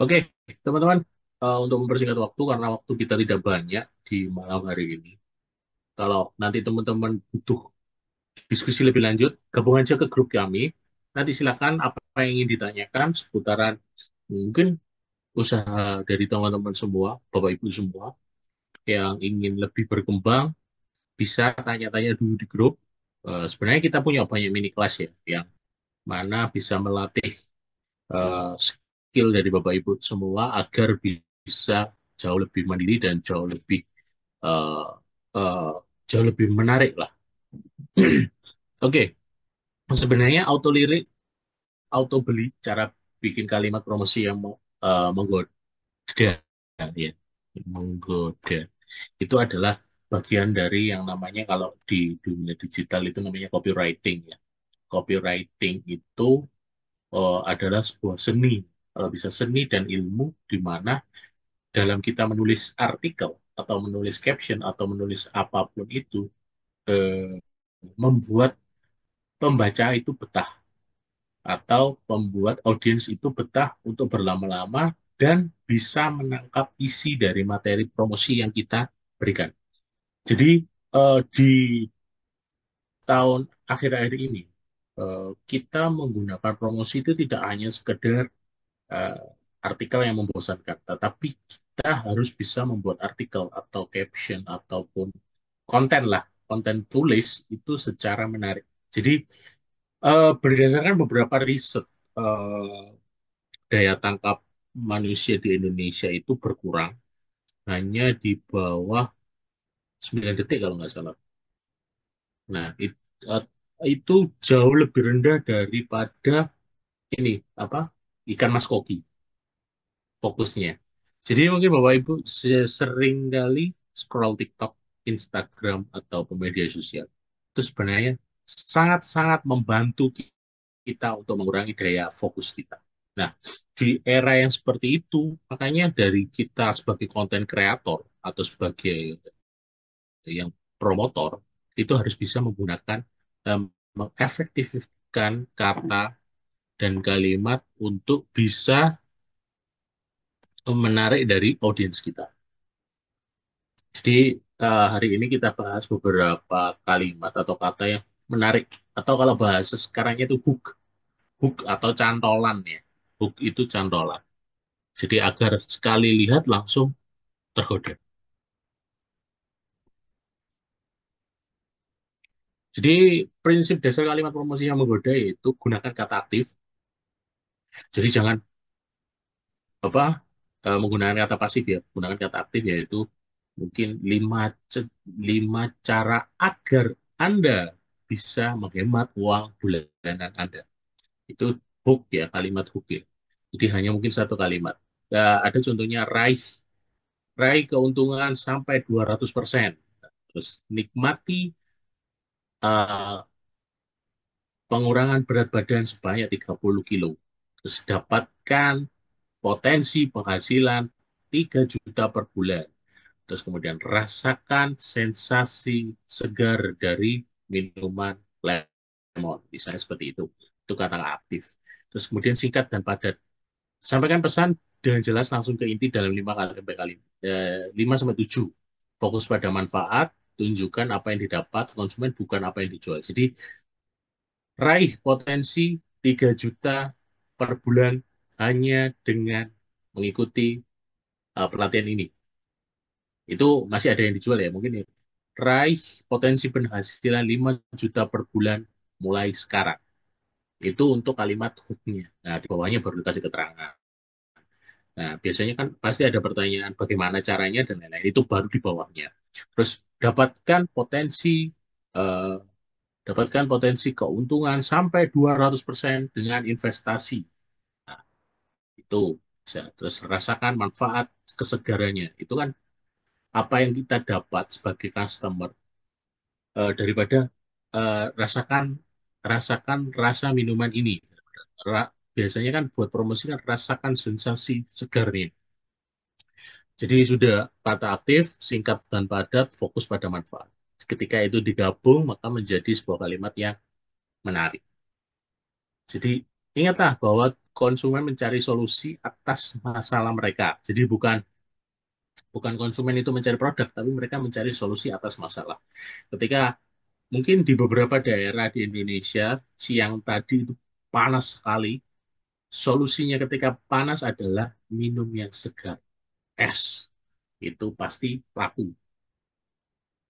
Oke, teman-teman, untuk mempersingkat waktu karena waktu kita tidak banyak di malam hari ini. Kalau nanti teman-teman butuh diskusi lebih lanjut, gabung aja ke grup kami. Nanti silakan apa yang ingin ditanyakan seputaran mungkin usaha dari teman-teman semua, Bapak Ibu semua yang ingin lebih berkembang, bisa tanya-tanya dulu di grup. Sebenarnya kita punya banyak mini kelas ya, yang mana bisa melatih skill dari Bapak Ibu semua agar bisa jauh lebih mandiri dan eh, eh, jauh lebih menarik lah. Oke, sebenarnya auto beli, cara bikin kalimat promosi yang menggoda, ya, menggoda. Itu adalah bagian dari yang namanya kalau di dunia digital itu namanya copywriting ya. Copywriting itu adalah sebuah seni, kalau bisa seni dan ilmu di mana dalam kita menulis artikel atau menulis caption atau menulis apapun itu eh, membuat pembaca itu betah atau membuat audiens itu betah untuk berlama-lama dan bisa menangkap isi dari materi promosi yang kita berikan. Jadi di tahun akhir-akhir ini kita menggunakan promosi itu tidak hanya sekedar eh, artikel yang membosankan, tetapi kita harus bisa membuat artikel atau caption ataupun konten lah, konten tulis itu secara menarik. Jadi berdasarkan beberapa riset, daya tangkap manusia di Indonesia itu berkurang hanya di bawah 9 detik kalau nggak salah. Nah, itu jauh lebih rendah daripada ini apa ikan mas koki fokusnya. Jadi mungkin Bapak Ibu sering kali scroll TikTok, Instagram atau ke media sosial. Itu sebenarnya sangat-sangat membantu kita untuk mengurangi daya fokus kita. Nah, di era yang seperti itu, makanya dari kita sebagai konten kreator atau sebagai yang promotor, itu harus bisa menggunakan mengefektifkan kata dan kalimat untuk bisa menarik dari audiens kita. Jadi hari ini kita bahas beberapa kalimat atau kata yang menarik atau kalau bahasa sekarang itu hook, hook atau cantolan ya. Hook itu cantolan. Jadi agar sekali lihat langsung tergoda. Jadi prinsip dasar kalimat promosi yang menggoda yaitu gunakan kata aktif. Jadi jangan apa menggunakan kata pasif ya. Gunakan kata aktif yaitu mungkin lima cara agar Anda bisa menghemat uang bulanan Anda. Itu hook ya, kalimat hook ya. Jadi hanya mungkin satu kalimat. Ya, ada contohnya raih keuntungan sampai 200%. Terus nikmati eh, pengurangan berat badan sebanyak 30 kilo. Terus dapatkan potensi penghasilan 3 juta per bulan. Terus kemudian rasakan sensasi segar dari minuman lemon. Misalnya seperti itu. Itu kata aktif. Terus kemudian singkat dan padat. Sampaikan pesan dengan jelas langsung ke inti dalam 5 sampai 7. Fokus pada manfaat, tunjukkan apa yang didapat konsumen bukan apa yang dijual. Jadi raih potensi 3 juta per bulan hanya dengan mengikuti pelatihan ini. Itu masih ada yang dijual ya mungkin ya. Raih potensi penghasilan 5 juta per bulan mulai sekarang. Itu untuk kalimat hooknya. Nah, di bawahnya baru dikasih keterangan. Nah, biasanya kan pasti ada pertanyaan bagaimana caranya dan lain-lain. Itu baru di bawahnya. Terus dapatkan potensi eh, dapatkan potensi keuntungan sampai 200% dengan investasi. Nah, itu bisa. Terus rasakan manfaat kesegarannya. Itu kan apa yang kita dapat sebagai customer daripada rasakan rasakan rasa minuman ini. Biasanya kan buat promosi kan rasakan sensasi segarnya. Jadi sudah kata aktif, singkat dan padat, fokus pada manfaat. Ketika itu digabung, maka menjadi sebuah kalimat yang menarik. Jadi ingatlah bahwa konsumen mencari solusi atas masalah mereka. Jadi bukan bukan konsumen itu mencari produk, tapi mereka mencari solusi atas masalah. Ketika mungkin di beberapa daerah di Indonesia siang tadi itu panas sekali, solusinya ketika panas adalah minum yang segar, es. Itu pasti laku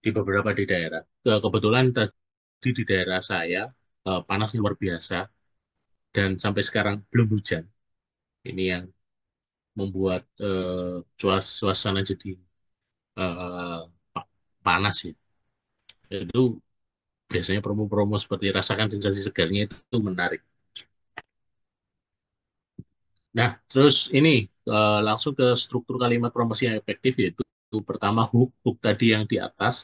di beberapa di daerah. Kebetulan tadi di daerah saya panasnya luar biasa dan sampai sekarang belum hujan. Ini yang membuat suasana jadi eh, panas ya. Itu biasanya promo-promo seperti rasakan sensasi segarnya itu menarik. Nah, terus ini langsung ke struktur kalimat promosi yang efektif yaitu pertama hook tadi yang di atas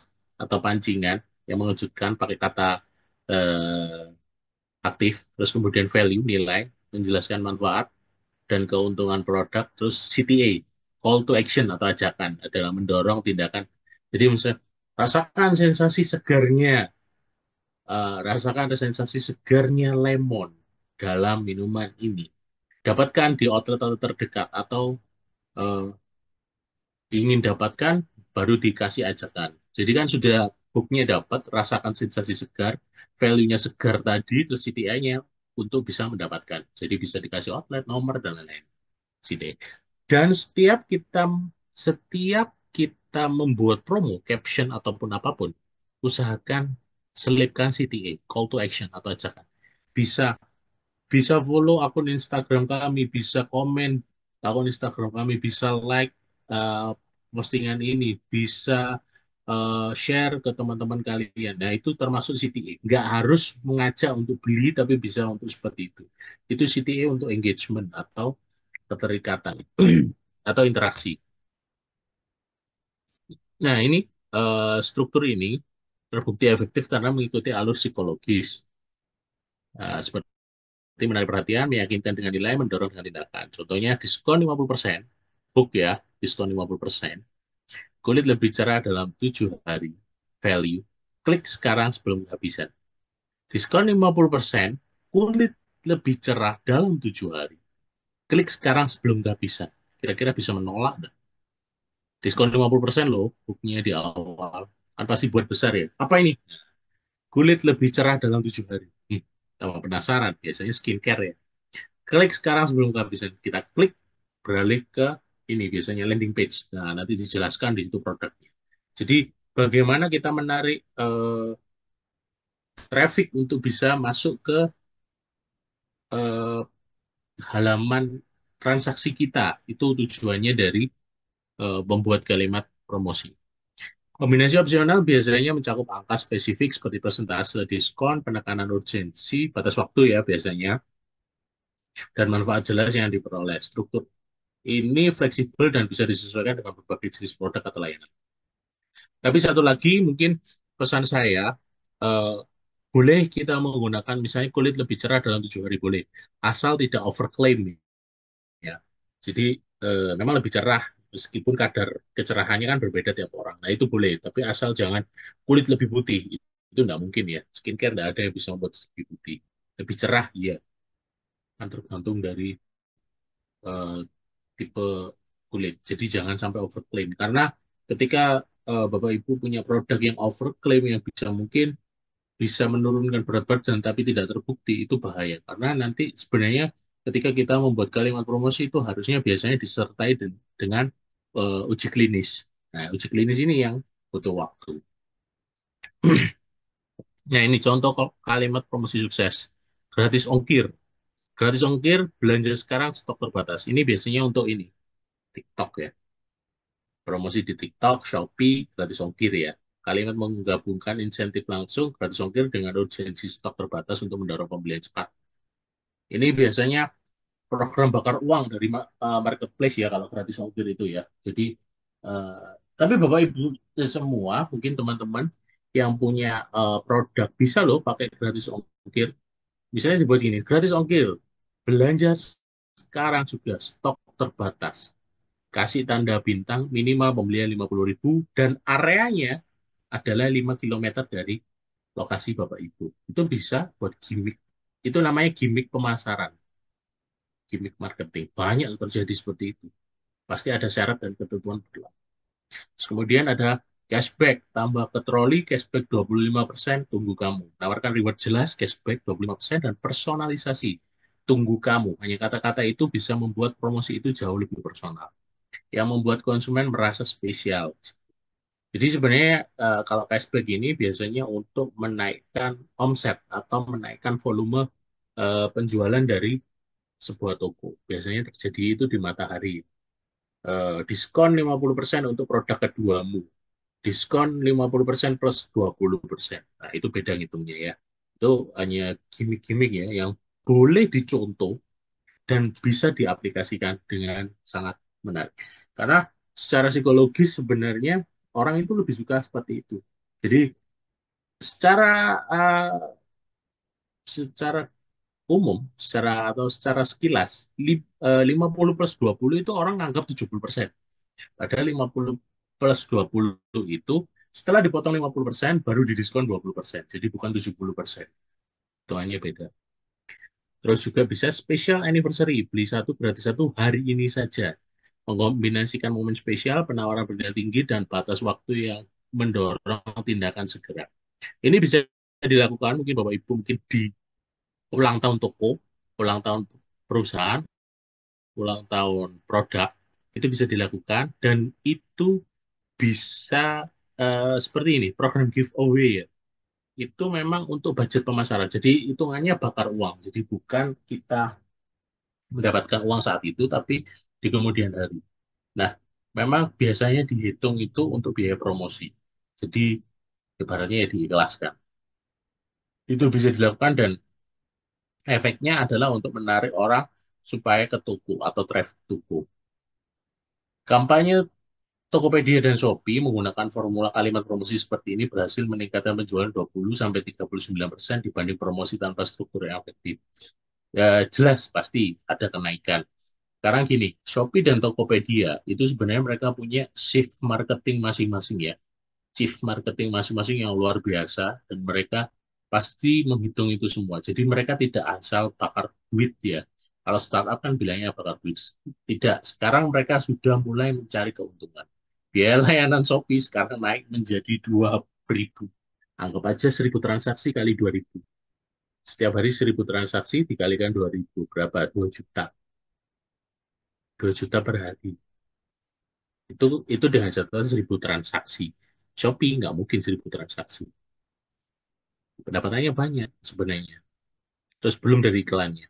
atau pancingan yang mengejutkan pakai kata eh, aktif, terus kemudian value nilai, menjelaskan manfaat dan keuntungan produk, terus CTA call to action atau ajakan adalah mendorong tindakan. Jadi misalnya rasakan sensasi segarnya, rasakan ada sensasi segarnya lemon dalam minuman ini. Dapatkan di outlet terdekat atau eh, ingin dapatkan baru dikasih ajakan. Jadi kan sudah hooknya dapat, rasakan sensasi segar, value-nya segar tadi, terus CTI-nya untuk bisa mendapatkan. Jadi bisa dikasih outlet, nomor, dan lain-lain. CTI. Dan setiap kita membuat promo, caption, ataupun apapun, usahakan selipkan CTA, call to action atau ajakan. Bisa bisa follow akun Instagram kami, bisa komen akun Instagram kami, bisa like uh, postingan ini, bisa share ke teman-teman kalian. Nah, itu termasuk CTA. Nggak harus mengajak untuk beli, tapi bisa untuk seperti itu. Itu CTA untuk engagement atau keterikatan atau interaksi. Nah, ini struktur ini terbukti efektif karena mengikuti alur psikologis. Seperti menarik perhatian, meyakinkan dengan nilai, mendorong dengan tindakan. Contohnya diskon 50%, book ya, diskon 50%, kulit lebih cerah dalam 7 hari, value, klik sekarang sebelum kehabisan. Diskon 50%, kulit lebih cerah dalam 7 hari, klik sekarang sebelum kehabisan. Kira-kira bisa menolak nggak? Diskon 50% loh, booknya di awal. Kan pasti buat besar ya. Apa ini? Kulit lebih cerah dalam 7 hari. Tambah penasaran, biasanya skincare ya. Klik sekarang sebelum kehabisan. Kita klik beralih ke ini biasanya landing page. Nah, nanti dijelaskan di situ produknya. Jadi bagaimana kita menarik traffic untuk bisa masuk ke eh, halaman transaksi kita. Itu tujuannya dari membuat kalimat promosi. Kombinasi opsional biasanya mencakup angka spesifik seperti persentase diskon, penekanan urgensi, batas waktu ya biasanya, dan manfaat jelas yang diperoleh. Struktur ini fleksibel dan bisa disesuaikan dengan berbagai jenis produk atau layanan. Tapi satu lagi mungkin pesan saya, eh, boleh kita menggunakan misalnya kulit lebih cerah dalam 7 hari boleh, asal tidak overclaim ya. Jadi memang lebih cerah meskipun kadar kecerahannya kan berbeda tiap orang. Nah itu boleh, tapi asal jangan kulit lebih putih. Itu nggak mungkin ya. Skincare nggak ada yang bisa membuat lebih putih. Lebih cerah, iya. Kan tergantung dari eh, tipe kulit. Jadi jangan sampai overclaim. Karena ketika Bapak Ibu punya produk yang overclaim yang bisa mungkin bisa menurunkan berat badan tapi tidak terbukti, itu bahaya. Karena nanti sebenarnya ketika kita membuat kalimat promosi itu harusnya biasanya disertai dengan uji klinis. Nah, uji klinis ini yang butuh waktu. Nah, ini contoh kalimat promosi sukses. Gratis ongkir. Gratis ongkir, belanja sekarang, stok terbatas. Ini biasanya untuk ini, TikTok ya. Promosi di TikTok, Shopee, gratis ongkir ya. Kalimat menggabungkan insentif langsung, gratis ongkir dengan urgensi stok terbatas untuk mendorong pembelian cepat. Ini biasanya program bakar uang dari marketplace ya kalau gratis ongkir itu ya. Jadi, eh, tapi Bapak Ibu semua, mungkin teman-teman yang punya produk bisa loh pakai gratis ongkir. Misalnya dibuat gini, gratis ongkir, belanja sekarang sudah stok terbatas. Kasih tanda bintang minimal pembelian 50.000 dan areanya adalah 5 kilometer dari lokasi Bapak Ibu. Itu bisa buat gimmick. Itu namanya gimmick pemasaran. gimmick marketing. Banyak terjadi seperti itu. Pasti ada syarat dan ketentuan berlaku. Terus kemudian ada cashback, tambah ke troli, cashback 25%, tunggu kamu. Tawarkan reward jelas, cashback 25%, dan personalisasi, tunggu kamu. Hanya kata-kata itu bisa membuat promosi itu jauh lebih personal. Yang membuat konsumen merasa spesial. Jadi sebenarnya kalau cashback ini biasanya untuk menaikkan omset atau menaikkan volume penjualan dari sebuah toko. Biasanya terjadi itu di matahari. Diskon 50% untuk produk keduamu. Diskon 50% plus 20%. Nah, itu beda ngitungnya ya. Itu hanya gimmick-gimmick ya yang boleh dicontoh dan bisa diaplikasikan dengan sangat menarik. Karena secara psikologis sebenarnya orang itu lebih suka seperti itu. Jadi secara secara umum, secara sekilas, 50 plus 20 itu orang nganggap 70%. Padahal 50 plus 20 itu setelah dipotong 50% baru didiskon 20%. Jadi bukan 70%. Itu hanya beda. Terus juga bisa special anniversary, beli satu gratis satu hari ini saja. Mengkombinasikan momen spesial, penawaran bernilai tinggi, dan batas waktu yang mendorong tindakan segera. Ini bisa dilakukan mungkin Bapak Ibu mungkin di ulang tahun toko, ulang tahun perusahaan, ulang tahun produk, itu bisa dilakukan dan itu bisa seperti ini, program giveaway ya. Itu memang untuk budget pemasaran. Jadi hitungannya bakar uang. Jadi bukan kita mendapatkan uang saat itu, tapi di kemudian hari. Nah, memang biasanya dihitung itu untuk biaya promosi. Jadi ibaratnya ya diikhlaskan. Itu bisa dilakukan dan efeknya adalah untuk menarik orang supaya ke toko atau traffic toko. Kampanye Tokopedia dan Shopee menggunakan formula kalimat promosi seperti ini berhasil meningkatkan penjualan 20-39% dibanding promosi tanpa struktur yang efektif. Ya, jelas pasti ada kenaikan. Sekarang gini, Shopee dan Tokopedia itu sebenarnya mereka punya shift marketing masing-masing ya. Chief marketing masing-masing yang luar biasa dan mereka pasti menghitung itu semua. Jadi mereka tidak asal bakar duit ya. Kalau startup kan bilangnya bakar duit. Tidak. Sekarang mereka sudah mulai mencari keuntungan. Biaya layanan Shopee sekarang naik menjadi 2.000. Anggap aja 1.000 transaksi kali 2.000. Setiap hari 1.000 transaksi dikalikan 2.000. Berapa? 2 juta. 2 juta per hari. Itu dengan catatan 1.000 transaksi. Shopee nggak mungkin 1.000 transaksi. Pendapatannya banyak sebenarnya. Terus belum dari iklannya.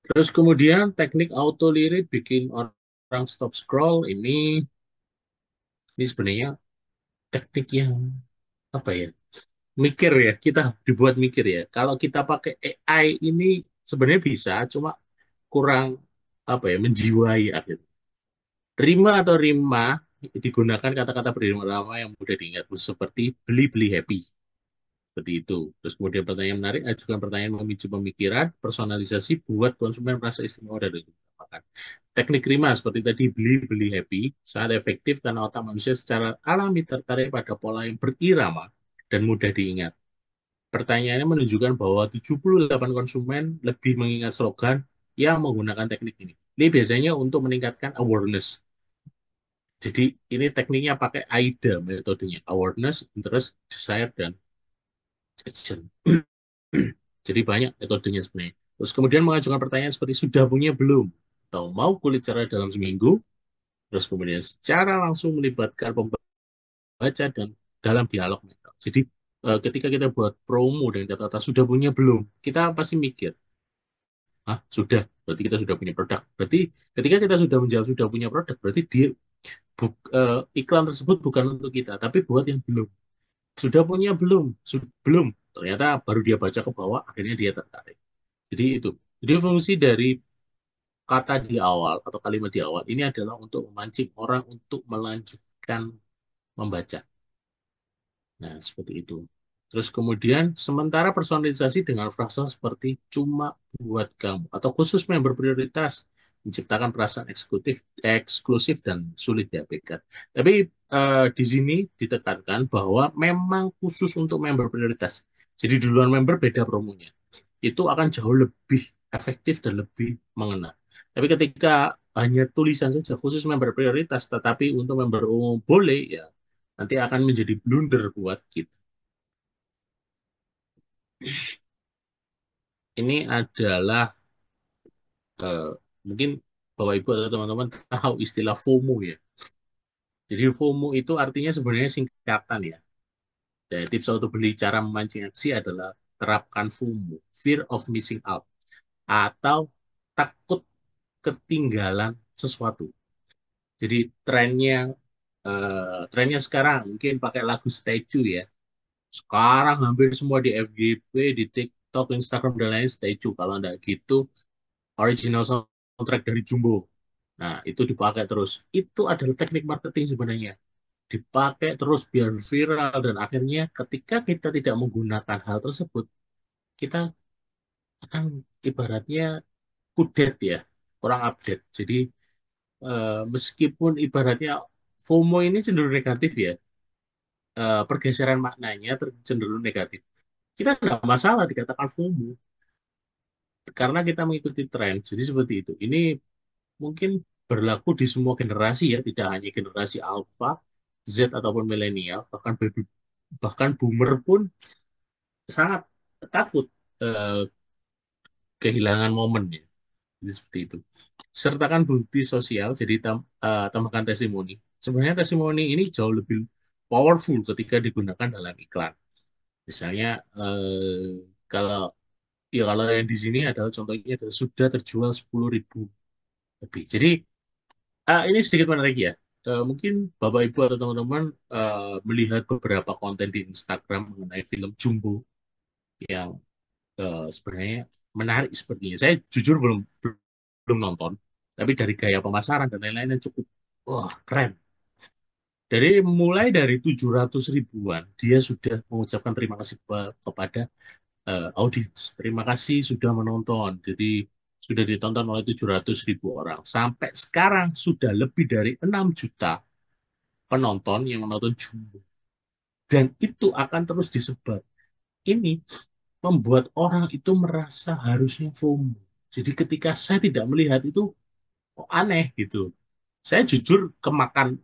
Terus kemudian teknik auto lirik bikin orang stop scroll ini sebenarnya teknik yang apa ya? Mikir ya, kita dibuat mikir ya. Kalau kita pakai AI ini sebenarnya bisa, cuma kurang apa ya, menjiwai akhirnya. Rima atau rima digunakan kata-kata berirama yang mudah diingat seperti beli-beli happy. Seperti itu. Terus kemudian pertanyaan menarik, ajukan pertanyaan memicu pemikiran, personalisasi buat konsumen merasa istimewa dari itu. Teknik rima seperti tadi beli-beli happy sangat efektif karena otak manusia secara alami tertarik pada pola yang berirama dan mudah diingat. Pertanyaannya menunjukkan bahwa 78 konsumen lebih mengingat slogan yang menggunakan teknik ini. Ini biasanya untuk meningkatkan awareness. Jadi ini tekniknya pakai AIDA metodenya. Awareness, interest, desire, dan action. Jadi banyak metodenya sebenarnya. Terus kemudian mengajukan pertanyaan seperti sudah punya belum? Atau mau kulit cerah dalam seminggu? Terus kemudian secara langsung melibatkan pembaca dan dalam dialog mereka. Jadi ketika kita buat promo dan kata-kata sudah punya belum? Kita pasti mikir, ah sudah, berarti kita sudah punya produk. Berarti ketika kita sudah menjawab sudah punya produk, berarti iklan tersebut bukan untuk kita, tapi buat yang belum. Sudah punya belum? Belum. Ternyata baru dia baca ke bawah, akhirnya dia tertarik. Jadi itu. Jadi fungsi dari kata di awal atau kalimat di awal ini adalah untuk memancing orang untuk melanjutkan membaca. Nah, seperti itu. Terus kemudian sementara personalisasi dengan frasa seperti cuma buat kamu atau khusus member prioritas menciptakan perasaan eksklusif dan sulit diabaikan. Tapi di sini ditekankan bahwa memang khusus untuk member prioritas. Jadi di luar member beda promonya. Itu akan jauh lebih efektif dan lebih mengena. Tapi ketika hanya tulisan saja khusus member prioritas, tetapi untuk member umum boleh, ya nanti akan menjadi blunder buat kita. Ini adalah eh, mungkin Bapak Ibu atau teman-teman tahu istilah FOMO ya. Jadi FOMO itu artinya sebenarnya singkatan ya. Jadi tips untuk beli cara memancing aksi adalah terapkan FOMO, fear of missing out, atau takut ketinggalan sesuatu. Jadi trennya sekarang mungkin pakai lagu Statue ya. Sekarang hampir semua di FGP, di TikTok, Instagram dan lain Statue. Kalau enggak gitu, original soundtrack dari Jumbo. Nah, itu dipakai terus. Itu adalah teknik marketing sebenarnya. Dipakai terus biar viral dan akhirnya ketika kita tidak menggunakan hal tersebut, kita akan ibaratnya kudet ya, kurang update. Jadi meskipun ibaratnya FOMO ini cenderung negatif ya, pergeseran maknanya cenderung negatif. Kita tidak masalah dikatakan FOMO karena kita mengikuti tren. Jadi seperti itu. Ini mungkin berlaku di semua generasi ya, tidak hanya generasi alpha, Z ataupun milenial, bahkan boomer pun sangat takut eh, kehilangan momen ya. Jadi seperti itu. Sertakan bukti sosial, jadi tambahkan testimoni. Sebenarnya testimoni ini jauh lebih powerful ketika digunakan dalam iklan. Misalnya kalau kalau yang di sini adalah contohnya adalah sudah terjual 10.000 lebih. Jadi ini sedikit menarik ya. Mungkin Bapak Ibu atau teman-teman melihat beberapa konten di Instagram mengenai film Jumbo yang sebenarnya menarik sepertinya. Saya jujur belum belum nonton, tapi dari gaya pemasaran dan lain-lain yang cukup wah keren. Dari mulai dari 700 ribuan, dia sudah mengucapkan terima kasih kepada audiens. Terima kasih sudah menonton. Jadi sudah ditonton oleh 700 ribu orang. Sampai sekarang sudah lebih dari 6 juta penonton yang menonton Jumbo. Dan itu akan terus disebar. Ini membuat orang itu merasa harusnya FOMO. Jadi ketika saya tidak melihat itu, kok aneh gitu. Saya jujur kemakan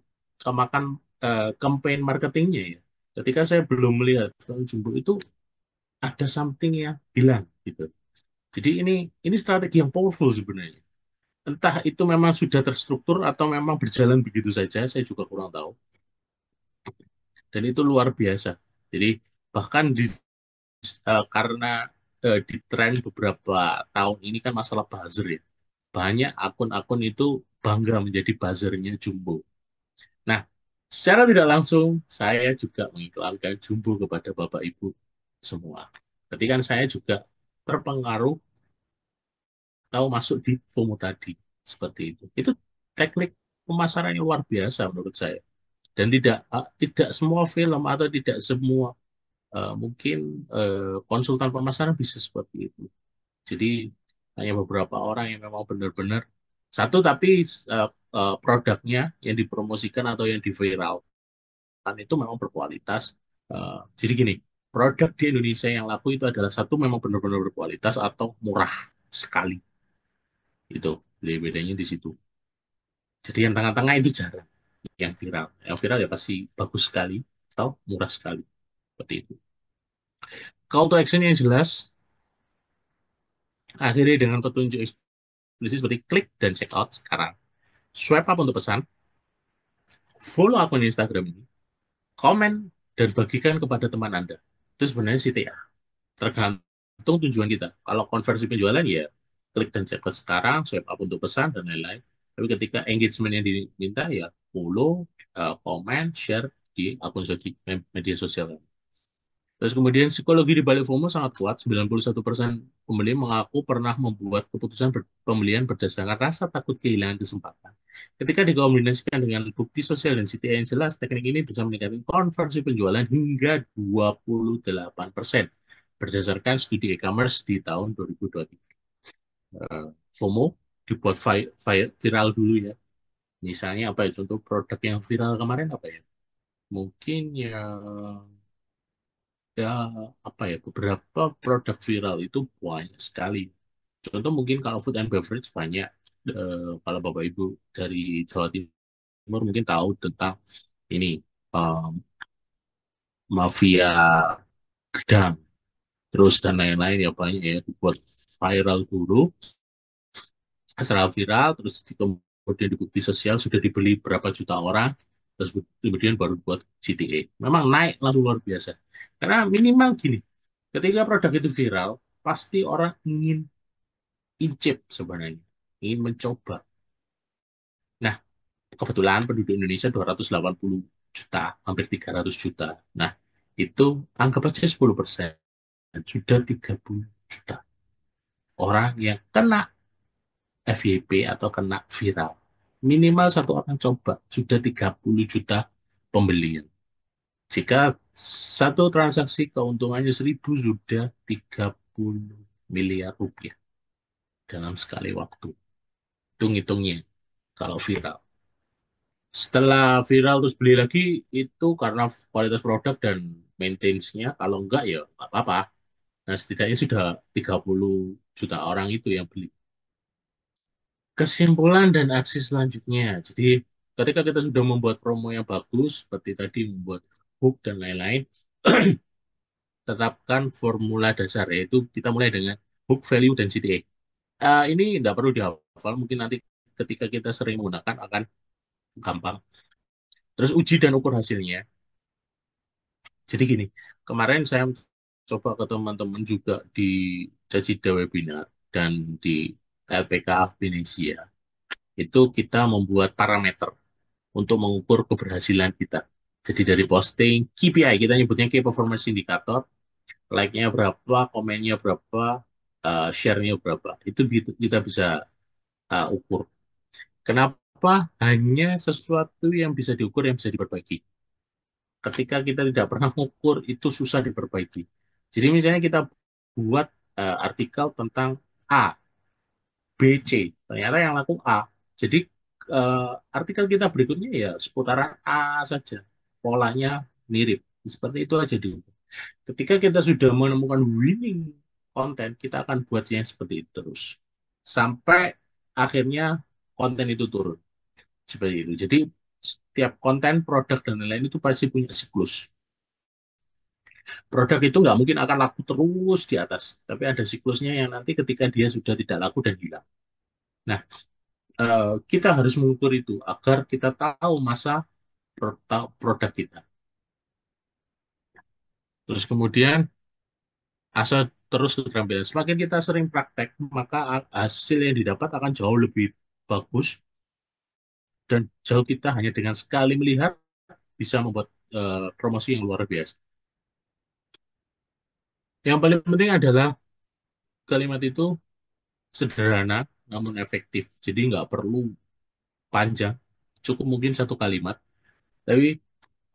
campaign marketingnya ya. Ketika saya belum melihat film Jumbo itu ada something yang hilang gitu. Jadi ini strategi yang powerful sebenarnya. Entah itu memang sudah terstruktur atau memang berjalan begitu saja, saya juga kurang tahu. Dan itu luar biasa. Jadi bahkan karena di tren beberapa tahun ini kan masalah buzzer ya. Banyak akun-akun itu bangga menjadi buzzernya Jumbo. Nah, secara tidak langsung saya juga mengiklankan Jumbo kepada Bapak Ibu semua. Berarti kan saya juga terpengaruh tahu masuk di FOMO tadi seperti itu. Itu teknik pemasaran yang luar biasa menurut saya. Dan tidak semua film atau tidak semua mungkin konsultan pemasaran bisa seperti itu. Jadi hanya beberapa orang yang memang benar-benar satu tapi produknya yang dipromosikan atau yang diviralkan itu memang berkualitas. Jadi gini, produk di Indonesia yang laku itu adalah satu memang benar-benar berkualitas atau murah sekali. Itu bedanya di situ. Jadi yang tengah-tengah itu jarang yang viral. Yang viral ya pasti bagus sekali atau murah sekali. Seperti itu. Call to action yang jelas, akhiri dengan petunjuk eksplisit seperti klik dan check out sekarang. Swipe up untuk pesan, follow akun Instagram ini, komen, dan bagikan kepada teman Anda. Itu sebenarnya CTA. Tergantung tujuan kita. Kalau konversi penjualan ya klik dan check out sekarang, swipe up untuk pesan, dan lain-lain. Tapi ketika engagement yang diminta ya follow, komen, share di akun media sosial. Terus kemudian psikologi di balik FOMO sangat kuat. 91% pembeli mengaku pernah membuat keputusan pembelian berdasarkan rasa takut kehilangan kesempatan. Ketika dikombinasikan dengan bukti sosial dan CTA yang jelas, teknik ini bisa meningkatkan konversi penjualan hingga 28% berdasarkan studi e-commerce di tahun 2023. FOMO dibuat viral dulu ya. Misalnya apa ya? Contoh produk yang viral kemarin apa ya? Mungkin ya ya apa ya beberapa produk viral itu banyak sekali Contoh mungkin kalau food and beverage banyak, kalau Bapak Ibu dari Jawa Timur mungkin tahu tentang ini, um, mafia gedang, terus dan lain-lain ya banyak ya buat viral dulu, setelah viral terus kemudian di bukti sosial sudah dibeli berapa juta orang, terus kemudian baru buat GTA. Memang naik langsung luar biasa. Karena minimal gini, ketika produk itu viral, pasti orang ingin incip sebenarnya, ingin mencoba. Nah, kebetulan penduduk Indonesia 280 juta, hampir 300 juta. Nah, itu anggap aja 10%, sudah 30 juta orang yang kena FYP atau kena viral. Minimal satu orang coba, sudah 30 juta pembelian. Jika satu transaksi keuntungannya 1.000, sudah 30 miliar rupiah dalam sekali waktu. Hitung-hitungnya kalau viral. Setelah viral terus beli lagi, itu karena kualitas produk dan maintenance-nya. Kalau enggak ya nggak apa-apa. Nah, setidaknya sudah 30 juta orang itu yang beli. Kesimpulan dan aksi selanjutnya. Jadi, ketika kita sudah membuat promo yang bagus, seperti tadi membuat hook dan lain-lain, tetapkan formula dasar, yaitu kita mulai dengan hook, value, dan CTA. Ini tidak perlu dihafal, mungkin nanti ketika kita sering menggunakan akan gampang. Terus uji dan ukur hasilnya. Jadi gini, kemarin saya coba ke teman-teman juga di Cacida Webinar dan di LPK Indonesia. Itu kita membuat parameter untuk mengukur keberhasilan kita. Jadi dari posting, KPI, kita nyebutnya Key Performance Indicator, like-nya berapa, komennya berapa, share-nya berapa. Itu kita bisa ukur. Kenapa hanya sesuatu yang bisa diukur yang bisa diperbaiki? Ketika kita tidak pernah mengukur, itu susah diperbaiki. Jadi misalnya kita buat artikel tentang A, B, C. Ternyata yang laku A. Jadi artikel kita berikutnya ya seputaran A saja. Polanya mirip. Seperti itu aja dulu. Ketika kita sudah menemukan winning konten, kita akan buat yang seperti itu terus. Sampai akhirnya konten itu turun. Seperti itu. Jadi setiap konten, produk, dan lain-lain itu pasti punya siklus. Produk itu nggak mungkin akan laku terus di atas. Tapi ada siklusnya yang nanti ketika dia sudah tidak laku dan hilang. Nah, kita harus mengukur itu agar kita tahu masa produk kita. Terus kemudian asal terus keterampilan. Semakin kita sering praktek, maka hasil yang didapat akan jauh lebih bagus dan jauh kita hanya dengan sekali melihat bisa membuat promosi yang luar biasa. Yang paling penting adalah kalimat itu sederhana namun efektif. Jadi nggak perlu panjang, cukup mungkin satu kalimat, tapi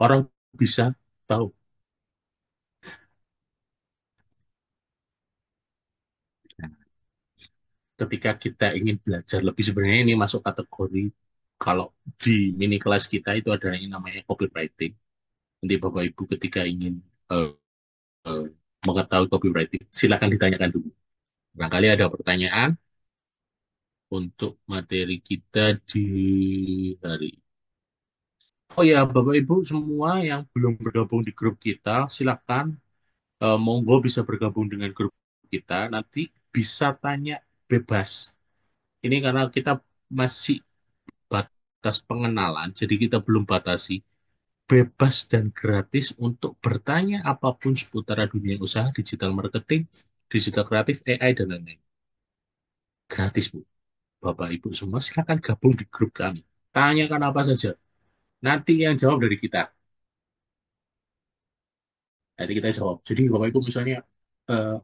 orang bisa tahu. Nah, ketika kita ingin belajar lebih, sebenarnya ini masuk kategori kalau di mini kelas kita itu ada yang namanya copywriting. Nanti Bapak Ibu ketika ingin eh, eh, mengetahui copywriting, silakan ditanyakan dulu. Barangkali ada pertanyaan untuk materi kita di hari. Oh ya, Bapak Ibu semua yang belum bergabung di grup kita, silakan monggo bisa bergabung dengan grup kita. Nanti bisa tanya bebas. Ini karena kita masih batas pengenalan, jadi kita belum batasi, bebas dan gratis untuk bertanya apapun seputar dunia usaha, digital marketing, digital kreatif, AI, dan lain-lain. Gratis, Bu. Bapak Ibu semua silakan gabung di grup kami. Tanyakan apa saja. Nanti yang jawab dari kita. Nanti kita jawab. Jadi Bapak Ibu misalnya, eh,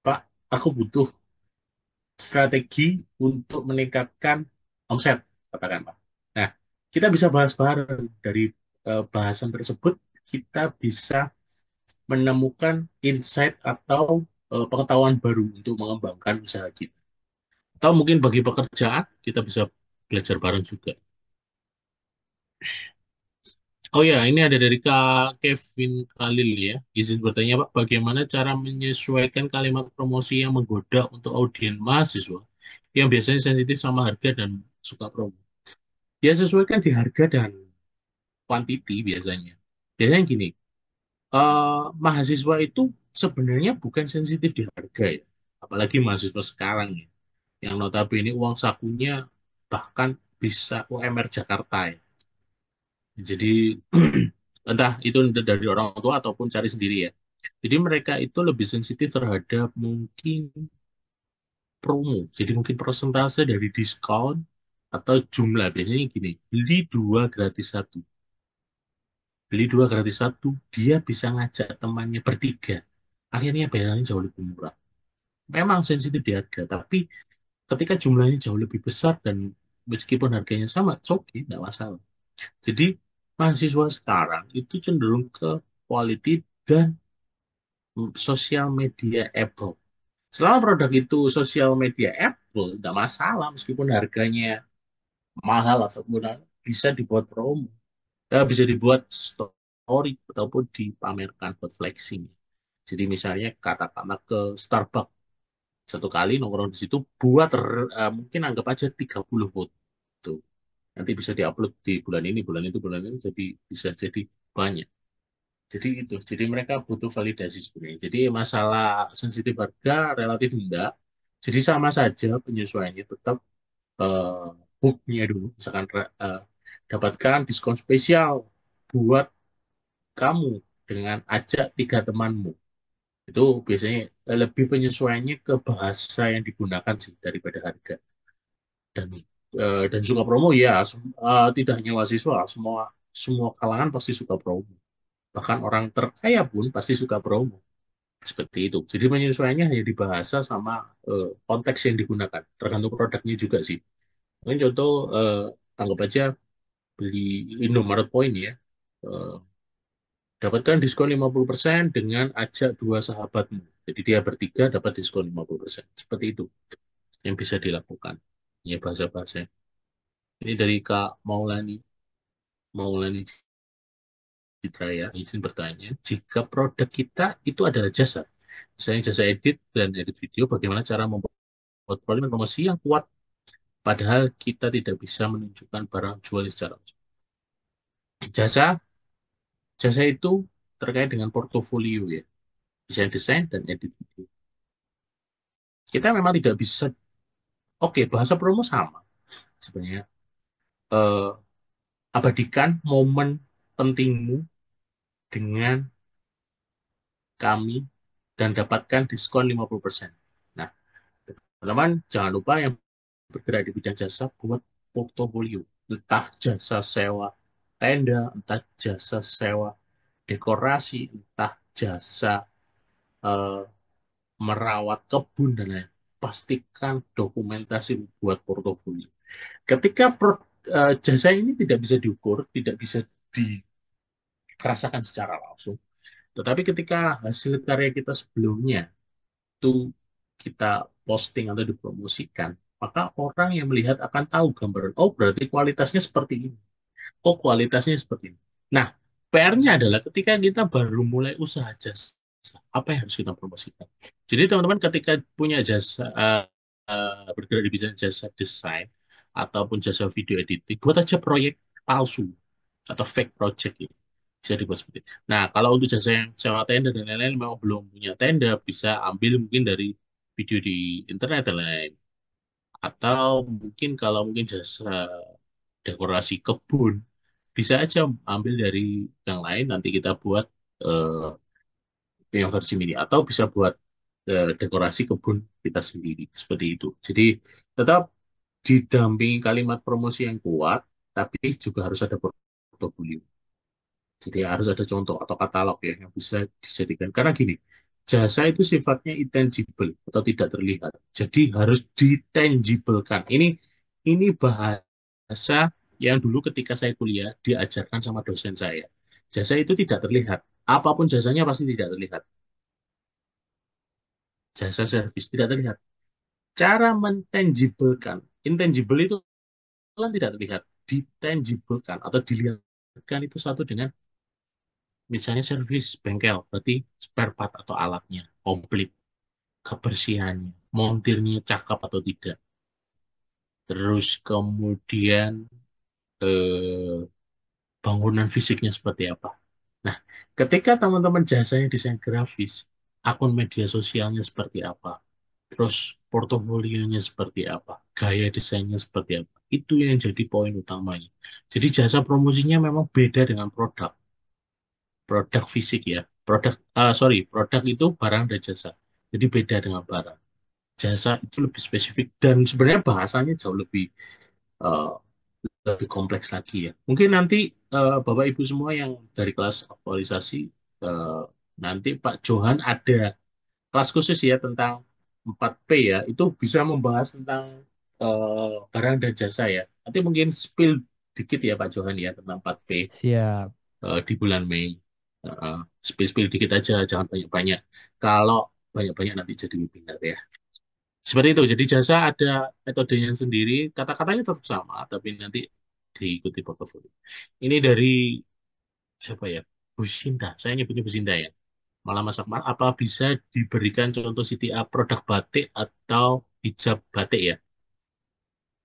Pak, aku butuh strategi untuk meningkatkan omset, katakan Pak. Nah, kita bisa bahas bareng dari bahasan tersebut, kita bisa menemukan insight atau pengetahuan baru untuk mengembangkan usaha kita. Atau mungkin bagi pekerjaan, kita bisa belajar bareng juga. Oh ya, ini ada dari Kak Kevin Khalil ya. Izin bertanya Pak, bagaimana cara menyesuaikan kalimat promosi yang menggoda untuk audiens mahasiswa yang biasanya sensitif sama harga dan suka promo? Ya sesuaikan di harga dan quantity biasanya. Biasanya gini, mahasiswa itu sebenarnya bukan sensitif di harga ya. Apalagi mahasiswa sekarang ya. Yang notabene uang sakunya bahkan bisa UMR Jakarta ya. Jadi entah itu dari orang tua ataupun cari sendiri ya. Jadi mereka itu lebih sensitif terhadap mungkin promo. Jadi mungkin persentase dari diskon atau jumlah. Biasanya gini, beli dua gratis satu, dia bisa ngajak temannya bertiga. Akhirnya bayarannya jauh lebih murah. Memang sensitif di harga, tapi ketika jumlahnya jauh lebih besar dan meskipun harganya sama, it's okay, nggak masalah. Jadi mahasiswa sekarang itu cenderung ke quality dan sosial media Apple. Selama produk itu sosial media Apple, nggak masalah meskipun harganya mahal ataupun bisa dibuat promo. Bisa dibuat story ataupun dipamerkan buat flexing. Jadi misalnya katakanlah ke Starbucks satu kali nongkrong di situ buat mungkin anggap aja 30 foto. Nanti bisa diupload di bulan ini jadi bisa jadi banyak. Jadi itu, jadi mereka butuh validasi sebenarnya. Jadi masalah sensitif harga relatif enggak. Jadi sama saja penyesuaiannya tetap eh, booknya dulu. Misalkan dapatkan diskon spesial buat kamu dengan ajak tiga temanmu. Itu biasanya lebih penyesuaiannya ke bahasa yang digunakan sih daripada harga. Dan dan suka promo ya tidak hanya mahasiswa, semua semua kalangan pasti suka promo. Bahkan orang terkaya pun pasti suka promo. Seperti itu. Jadi penyesuaiannya hanya di bahasa sama konteks yang digunakan. Tergantung produknya juga sih. Mungkin contoh anggap aja beli Indomaret Point ya. Eh, Dapatkan diskon 50% dengan ajak dua sahabatmu. Jadi dia bertiga dapat diskon 50%. Seperti itu yang bisa dilakukan. Ya bahasa-bahasa. Ini dari Kak Maulani Citra ya. Izin bertanya, jika produk kita itu adalah jasa, misalnya jasa edit dan edit video, bagaimana cara membuat promosi yang kuat padahal kita tidak bisa menunjukkan barang jual secara langsung. Jasa, jasa itu terkait dengan portofolio ya, desain desain dan edit video. Kita memang tidak bisa, oke, bahasa promo sama sebenarnya. Eh, Abadikan momen pentingmu dengan kami dan dapatkan diskon 50%. Nah, teman-teman jangan lupa yang bergerak di bidang jasa buat portofolio. Entah jasa sewa tenda, entah jasa sewa dekorasi, entah jasa eh, merawat kebun dan lain. Pastikan dokumentasi buat portofolio. Ketika jasa ini tidak bisa diukur, tidak bisa dirasakan secara langsung, tetapi ketika hasil karya kita sebelumnya itu kita posting atau dipromosikan, maka orang yang melihat akan tahu gambaran, oh berarti kualitasnya seperti ini. Oh kualitasnya seperti ini. Nah, PR-nya adalah ketika kita baru mulai usaha jasa, apa yang harus kita promosikan? Jadi teman-teman ketika punya jasa, bergerak di bidang jasa desain, ataupun jasa video editing, buat aja proyek palsu atau fake project ini. Bisa dibuat seperti itu. Nah, kalau untuk jasa yang sewa tenda dan lain-lain memang belum punya tenda, bisa ambil mungkin dari video di internet dan lain-lain. Atau mungkin kalau mungkin jasa dekorasi kebun, bisa aja ambil dari yang lain, nanti kita buat yang versi mini. Atau bisa buat dekorasi kebun kita sendiri. Seperti itu. Jadi tetap didampingi kalimat promosi yang kuat, tapi juga harus ada portofolio. Jadi harus ada contoh atau katalog ya yang bisa dijadikan. Karena gini, jasa itu sifatnya intangible atau tidak terlihat. Jadi harus ditangiblekan. Ini bahasa yang dulu ketika saya kuliah diajarkan sama dosen saya. Jasa itu tidak terlihat. Apapun jasanya pasti tidak terlihat. Jasa servis tidak terlihat. Cara mentangiblekan, intangible itu kan tidak terlihat, ditangiblekan atau dilihat Kan itu satu dengan misalnya servis bengkel, berarti spare part atau alatnya komplit, kebersihannya, montirnya cakep atau tidak. Terus kemudian eh, bangunan fisiknya seperti apa. Nah, ketika teman-teman jasanya desain grafis, akun media sosialnya seperti apa, terus portofolionya seperti apa, gaya desainnya seperti apa, itu yang jadi poin utamanya. Jadi jasa promosinya memang beda dengan produk, produk fisik ya. Produk itu barang dan jasa. Jadi beda dengan barang. Jasa itu lebih spesifik dan sebenarnya bahasanya jauh eh, lebih kompleks lagi ya. Mungkin nanti Bapak Ibu semua yang dari kelas aktualisasi, eh, nanti Pak Johan ada kelas khusus ya tentang 4P ya. Itu bisa membahas tentang barang dan jasa ya. Nanti mungkin spill dikit ya Pak Johan ya tentang 4P Siap. di bulan Mei. Spill-spill dikit aja, jangan banyak-banyak. Kalau banyak-banyak nanti jadi webinar ya. Seperti itu. Jadi jasa ada metodenya sendiri, kata-katanya tetap sama, tapi nanti diikuti portofolio. Ini dari siapa ya? Businta. Saya nyebutnya Businta ya. Malah Mas Akmal, apa bisa diberikan contoh CTA produk batik atau hijab batik ya?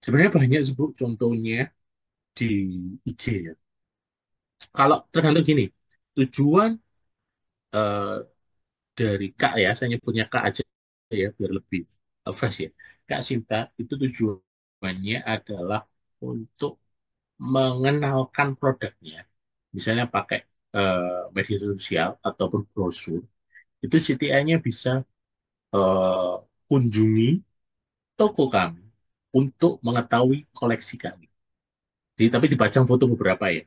Sebenarnya banyak sih Bu contohnya di IG ya. Kalau tergantung gini, tujuan eh, dari Kak ya, saya nyebutnya Kak aja ya, biar lebih fresh ya. Kak Sinta itu tujuannya adalah untuk mengenalkan produknya, misalnya pakai media sosial ataupun brosur, itu CTA-nya bisa eh, kunjungi toko kami untuk mengetahui koleksi kami. Jadi, tapi dipajang foto beberapa ya,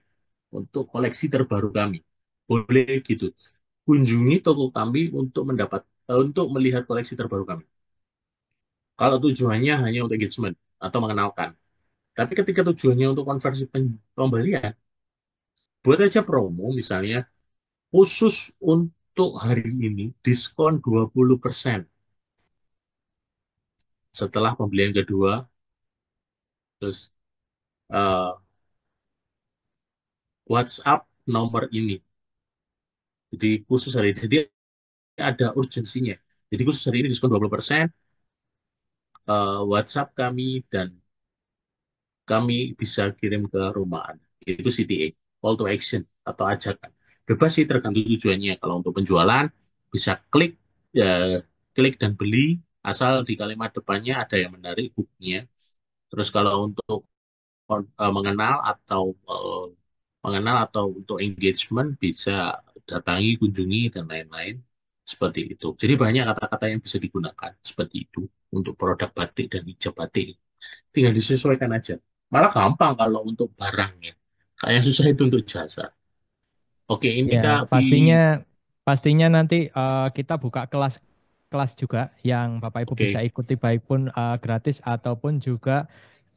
untuk koleksi terbaru kami. Boleh gitu. Kunjungi toko kami untuk untuk melihat koleksi terbaru kami. Kalau tujuannya hanya untuk engagement atau mengenalkan. Tapi ketika tujuannya untuk konversi pembelian, buat aja promo misalnya khusus untuk hari ini diskon 20% setelah pembelian kedua, terus eh, WhatsApp nomor ini. Jadi khusus hari ini, jadi ada urgensinya. Jadi khusus hari ini diskon 20%, WhatsApp kami dan kami bisa kirim ke rumah Anda. Itu CTA, call to action atau ajakan. Bebas sih tergantung tujuannya. Kalau untuk penjualan bisa klik dan beli asal di kalimat depannya ada yang menarik hooknya. Terus kalau untuk mengenal atau untuk engagement bisa datangi, kunjungi dan lain-lain seperti itu. Jadi banyak kata-kata yang bisa digunakan seperti itu untuk produk batik dan hijab batik. Tinggal disesuaikan aja. Malah gampang kalau untuk barangnya. Kayak susah itu untuk jasa. Oke, ini Ya, Kak Vi. pastinya pastinya nanti kita buka kelas kelas juga yang Bapak Ibu bisa Oke, ikuti baik pun gratis ataupun juga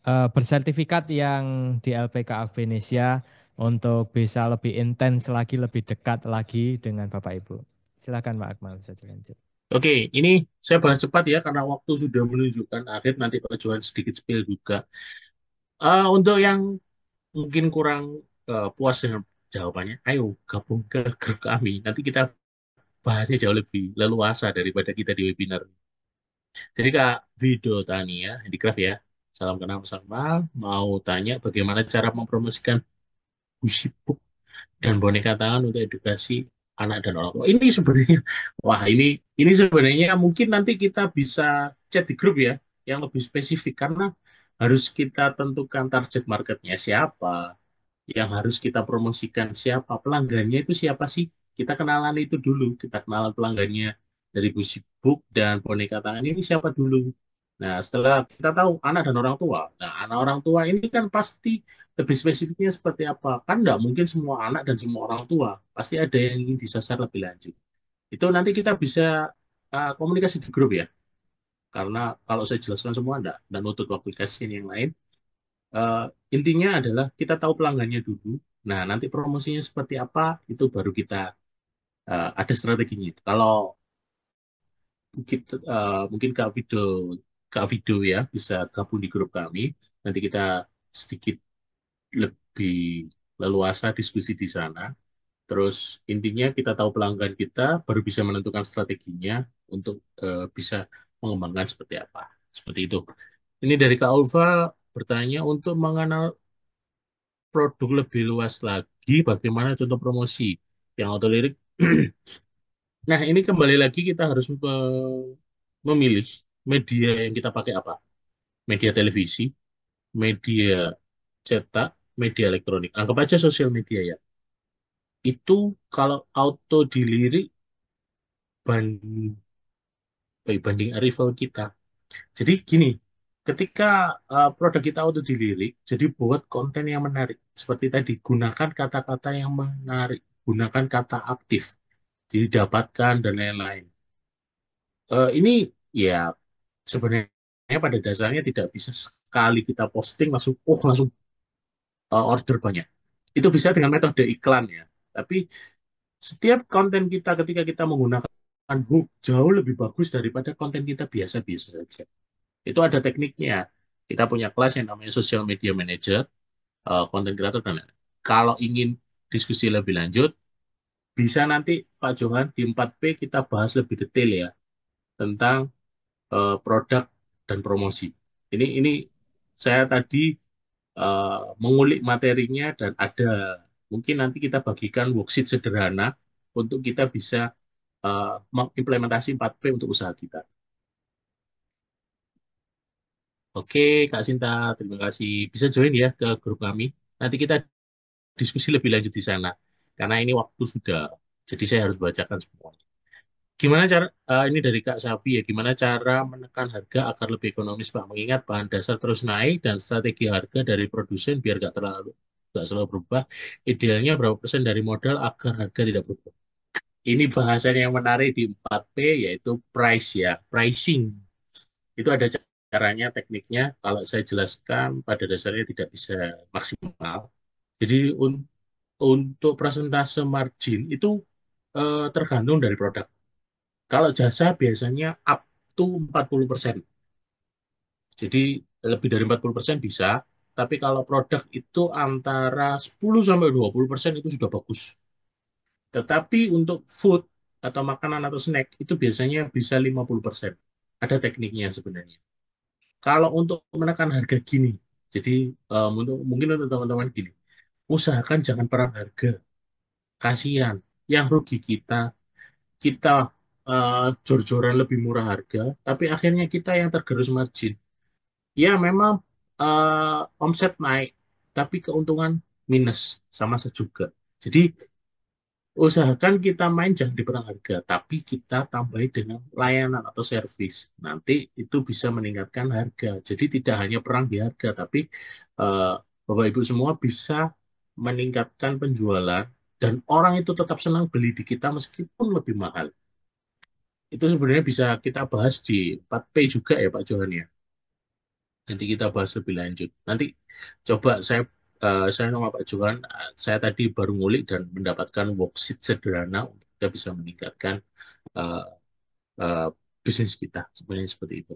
bersertifikat yang di LPKA Venesia untuk bisa lebih intens lagi, lebih dekat lagi dengan Bapak Ibu. Silakan Pak Akmal bisa lanjut. oke, ini saya bahas cepat ya karena waktu sudah menunjukkan akhir nanti Pak Johan sedikit spill juga. Untuk yang mungkin kurang puas dengan jawabannya, ayo gabung ke grup kami. Nanti kita bahasnya jauh lebih leluasa daripada kita di webinar. Jadi Kak Vido Tania, Handicraft ya, salam kenal bersama. Mau tanya bagaimana cara mempromosikan Gucci Book dan boneka tangan untuk edukasi anak dan orang tua. Ini sebenarnya, wah ini sebenarnya mungkin nanti kita bisa chat di grup ya, yang lebih spesifik karena harus kita tentukan target marketnya siapa, yang harus kita promosikan siapa, pelanggannya itu siapa sih? Kita kenalan itu dulu, kita kenalan pelanggannya dari Book dan boneka tangan ini siapa dulu. Nah, setelah kita tahu anak dan orang tua, nah anak orang tua ini kan pasti lebih spesifiknya seperti apa? Kan nggak mungkin semua anak dan semua orang tua, pasti ada yang ingin disasar lebih lanjut. Itu nanti kita bisa komunikasi di grup ya, karena kalau saya jelaskan semua enggak, dan untuk aplikasi yang lain. Eh, Intinya adalah kita tahu pelanggannya dulu. Nah, nanti promosinya seperti apa, itu baru kita ada strateginya. Kalau mungkin Kak Video ya bisa gabung di grup kami. Nanti kita sedikit lebih. leluasa diskusi di sana. Terus intinya kita tahu pelanggan kita, baru bisa menentukan strateginya untuk bisa mengembangkan seperti apa. Seperti itu. Ini dari Kak Ulfa bertanya untuk mengenal produk lebih luas lagi, bagaimana contoh promosi yang autolirik. Nah, ini kembali lagi kita harus memilih media yang kita pakai apa. Media televisi, media cetak, media elektronik. Anggap aja sosial media ya. Itu kalau auto dilirik ban- banding arrival kita. Jadi gini, ketika produk kita auto dilirik, jadi buat konten yang menarik. Seperti tadi, gunakan kata-kata yang menarik, gunakan kata aktif, didapatkan dan lain-lain. Ini ya sebenarnya pada dasarnya tidak bisa sekali kita posting langsung, oh langsung order banyak. Itu bisa dengan metode iklan ya. Tapi setiap konten kita ketika kita menggunakan hook jauh lebih bagus daripada konten kita biasa-biasa saja. Itu ada tekniknya. Kita punya kelas yang namanya Social Media Manager, konten kreator dan lain-lain. Kalau ingin diskusi lebih lanjut, bisa nanti Pak Johan di 4P kita bahas lebih detail ya tentang produk dan promosi. Ini saya tadi mengulik materinya dan ada mungkin nanti kita bagikan worksheet sederhana untuk kita bisa mengimplementasi 4P untuk usaha kita. Oke, Kak Sinta, terima kasih. Bisa join ya ke grup kami. Nanti kita diskusi lebih lanjut di sana. Karena ini waktu sudah, jadi saya harus bacakan semua. Gimana cara, ini dari Kak Safi ya, gimana cara menekan harga agar lebih ekonomis, Pak? Mengingat bahan dasar terus naik dan strategi harga dari produsen biar nggak selalu berubah. Idealnya berapa persen dari modal agar harga tidak berubah? Ini bahasanya yang menarik di 4P yaitu price ya, pricing. Itu ada caranya, tekniknya. Kalau saya jelaskan pada dasarnya tidak bisa maksimal. Jadi untuk persentase margin itu tergantung dari produk. Kalau jasa biasanya up to 40%. Jadi lebih dari 40% bisa, tapi kalau produk itu antara 10 sampai 20% itu sudah bagus. Tetapi untuk food atau makanan atau snack itu biasanya bisa 50%. Ada tekniknya sebenarnya. Kalau untuk menekan harga gini, jadi mungkin untuk teman-teman gini, usahakan jangan perang harga. Kasihan, yang rugi kita, kita jor-joran lebih murah harga, tapi akhirnya kita yang tergerus margin. Ya memang omset naik, tapi keuntungan minus sama juga. Jadi usahakan kita main jangan di perang harga, tapi kita tambahi dengan layanan atau servis. Nanti itu bisa meningkatkan harga. Jadi tidak hanya perang di harga, tapi eh, Bapak Ibu semua bisa meningkatkan penjualan dan orang itu tetap senang beli di kita meskipun lebih mahal. Itu sebenarnya bisa kita bahas di 4P juga ya Pak Johan ya. Nanti kita bahas lebih lanjut. Nanti coba saya sama Pak Johan, saya tadi baru ngulik dan mendapatkan worksheet sederhana untuk kita bisa meningkatkan eh, eh, bisnis kita. Sebenarnya seperti itu.